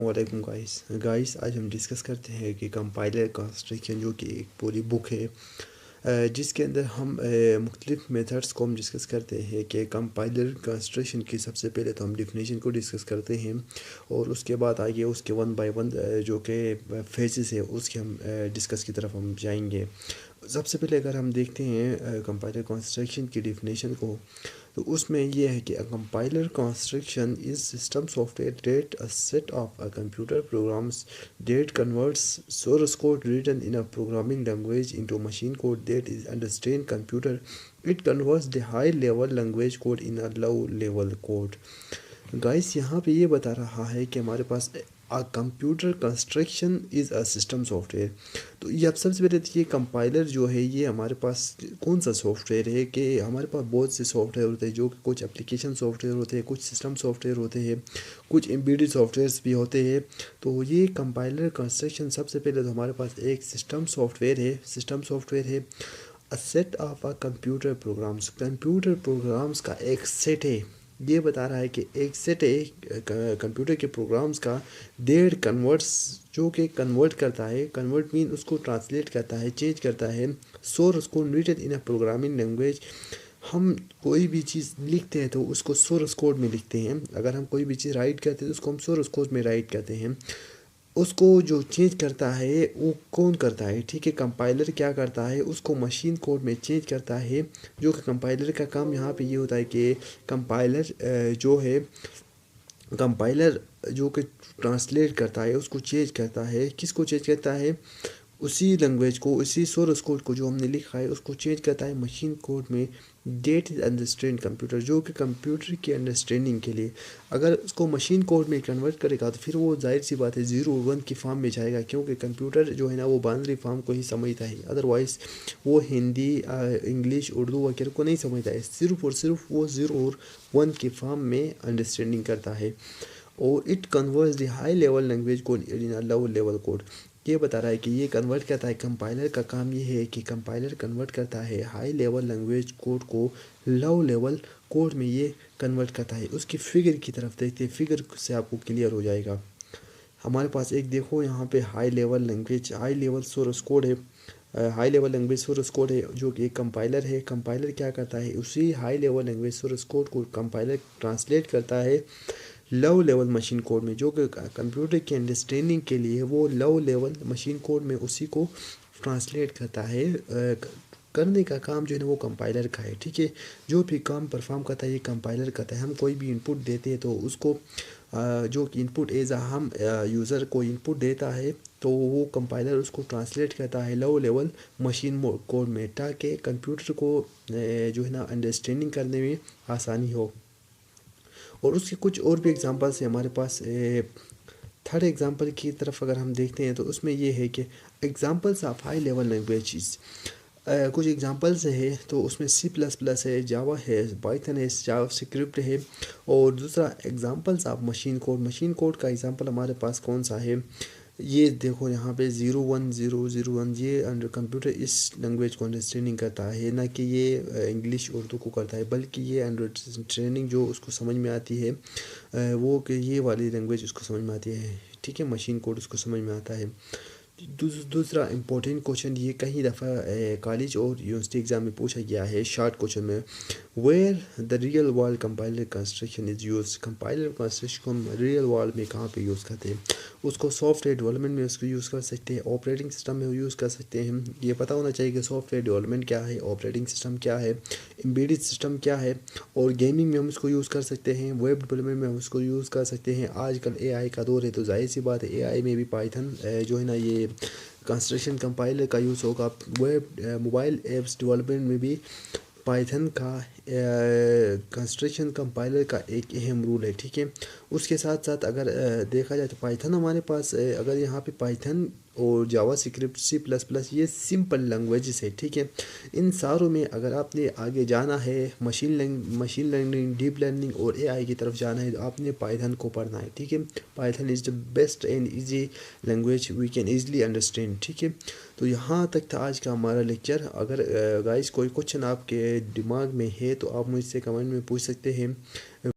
वालेकुम गाइस आज हम डिस्कस करते हैं कि कंपाइलर कंस्ट्रक्शन जो कि एक पूरी बुक है जिसके अंदर हम मुख्तलिफ मेथड्स को हम डिस्कस करते हैं कि कंपाइलर कंस्ट्रक्शन की सबसे पहले तो हम डिफिनेशन को डिस्कस करते हैं और उसके बाद आगे उसके वन बाय वन जो कि फेजेस है उसके हम डिस्कस की तरफ हम जाएंगे। सबसे पहले अगर हम देखते हैं कंपाइलर कंस्ट्रक्शन की डिफिनेशन को तो उसमें यह है कि compiler construction is system software that a set of a computer programs that converts source code written in a programming language into machine code that is understand computer. It converts the high level language code in a low level code. Guys यहाँ पे ये बता रहा है कि हमारे पास computer construction is a system software. तो ये अब सबसे पहले तो ये कंपाइलर जो है ये हमारे पास कौन सा सॉफ्टवेयर है कि हमारे पास बहुत से सॉफ्टवेयर होते हैं जो कि कुछ एप्लीकेशन सॉफ्टवेयर होते हैं, कुछ सिस्टम सॉफ्टवेयर होते हैं, कुछ एम्बेडेड सॉफ्टवेयर्स भी होते हैं। तो ये कंपाइलर कंस्ट्रक्शन सबसे पहले तो हमारे पास एक सिस्टम सॉफ्टवेयर है अ set of a computer programmes का एक सेट है। ये बता रहा है कि एक सेट है कंप्यूटर के प्रोग्राम्स का डेढ़ कन्वर्ट्स जो कि कन्वर्ट करता है, कन्वर्ट मीन उसको ट्रांसलेट करता है, चेंज करता है सोर्स को written in a programming language. हम कोई भी चीज़ लिखते हैं तो उसको सोर्स कोड में लिखते हैं, अगर हम कोई भी चीज़ राइट करते हैं तो उसको हम सोर्स कोड में राइट करते हैं। उसको जो चेंज करता है वो कौन करता है, ठीक है, कंपाइलर क्या करता है उसको मशीन कोड में चेंज करता है। जो कि कंपाइलर का काम यहाँ पे ये होता है कि कंपाइलर जो है कंपाइलर जो कि ट्रांसलेट करता है उसको चेंज करता है, किसको चेंज करता है, उसी लैंग्वेज को, उसी सोर्स कोड को जो हमने लिखा है उसको चेंज करता है मशीन कोड में। डेट इज अंडरस्टैंड कंप्यूटर जो कि कंप्यूटर की अंडरस्टैंडिंग के लिए अगर उसको मशीन कोड में कन्वर्ट करेगा तो फिर वो जाहिर सी बात है 0 1 की फॉर्म में जाएगा, क्योंकि कंप्यूटर जो है ना वो बाइनरी फॉर्म को ही समझता है, अदरवाइज़ वो हिंदी इंग्लिश उर्दू वगैरह को नहीं समझता है, सिर्फ और सिर्फ वो 0 और 1 की फॉर्म में अंडरस्टैंडिंग करता है। और it converts the high level language code in low level code. ये बता रहा है कि ये कन्वर्ट करता है, कंपाइलर का काम ये है कि कंपाइलर कन्वर्ट करता है हाई लेवल लैंग्वेज कोड को लो लेवल कोड में ये कन्वर्ट करता है। उसकी फिगर की तरफ देखते हैं, फिगर से आपको क्लियर हो जाएगा। हमारे पास एक देखो यहाँ पे हाई लेवल सोर्स कोड है, high level language source code है जो कि एक कंपाइलर है। कंपाइलर क्या करता है, उसी high level language source code को कंपाइलर ट्रांसलेट करता है लो लेवल मशीन कोड में, जो कि कंप्यूटर की अंडरस्टैंडिंग के लिए वो लो लेवल मशीन कोड में उसी को ट्रांसलेट करता है। करने का काम जो है ना वो कंपाइलर का है, ठीक है। जो भी काम परफॉर्म करता है ये कंपाइलर करता है। हम कोई भी इनपुट देते हैं तो उसको जो कि इनपुट एज हम यूज़र को इनपुट देता है तो वो कंपाइलर उसको ट्रांसलेट करता है लो लेवल मशीन कोड में, ताकि कंप्यूटर को जो है ना अंडरस्टैंडिंग करने में आसानी हो। और उसके कुछ और भी एग्जांपल्स हैं हमारे पास। थर्ड एग्जांपल की तरफ अगर हम देखते हैं तो उसमें ये है कि examples of high level languages, कुछ एग्जांपल्स है तो उसमें C++ है, जावा है, पाइथन है, जावा स्क्रिप्ट है। और दूसरा एग्जांपल्स ऑफ मशीन कोड का एग्जांपल हमारे पास कौन सा है, ये देखो यहाँ पे 0 1 0 0 1, ये अंडर कंप्यूटर इस लैंग्वेज को अंडरस्टैंडिंग करता है, ना कि ये इंग्लिश उर्दू को करता है, बल्कि ये अंडरस्टैंडिंग जो उसको समझ में आती है वो कि ये वाली लैंग्वेज उसको समझ में आती है, ठीक है, मशीन कोड उसको समझ में आता है। दूसरा इम्पोर्टेंट क्वेश्चन ये कई दफ़ा कॉलेज और यूनिवर्सिटी एग्ज़ाम में पूछा गया है शॉर्ट क्वेश्चन में, where the real world compiler construction is use. Compiler construction को हम रियल वर्ल्ड में कहाँ पे यूज़ करते हैं, उसको सॉफ्टवेयर डेवलपमेंट में उसको यूज़ कर सकते हैं, ऑपरेटिंग सिस्टम में यूज़ कर सकते हैं। ये पता होना चाहिए कि सॉफ्टवेयर डेवलपमेंट क्या है, ऑपरेटिंग सिस्टम क्या है, एम्बेडेड सिस्टम क्या है। और गेमिंग में हम उसको यूज़ कर सकते हैं, वेब डेवलपमेंट में हम उसको यूज़ कर सकते हैं। आजकल AI का दौर है तो जाहिर सी बात है AI में भी पाइथन जो है ना ये कंस्ट्रक्शन कंपाइलर का यूज़ होगा। वेब मोबाइल ऐप्स डेवलपमेंट में भी पाइथन का कंस्ट्रक्शन कंपाइलर का एक अहम रूल है, ठीक है। उसके साथ साथ अगर देखा जाए तो पाइथन हमारे पास अगर यहाँ पे पाइथन और जावा स्क्रिप्ट C++ ये सिंपल लैंग्वेजेस है, ठीक है। इन सारों में अगर आपने आगे जाना है मशीन लर्निंग, डीप लर्निंग और AI की तरफ जाना है तो आपने पाइथन को पढ़ना है, ठीक है। Python is the best and easy language we can easily understand, ठीक है। तो यहाँ तक था आज का हमारा लेक्चर। अगर गाइस कोई क्वेश्चन आपके दिमाग में है तो आप मुझसे कमेंट में पूछ सकते हैं।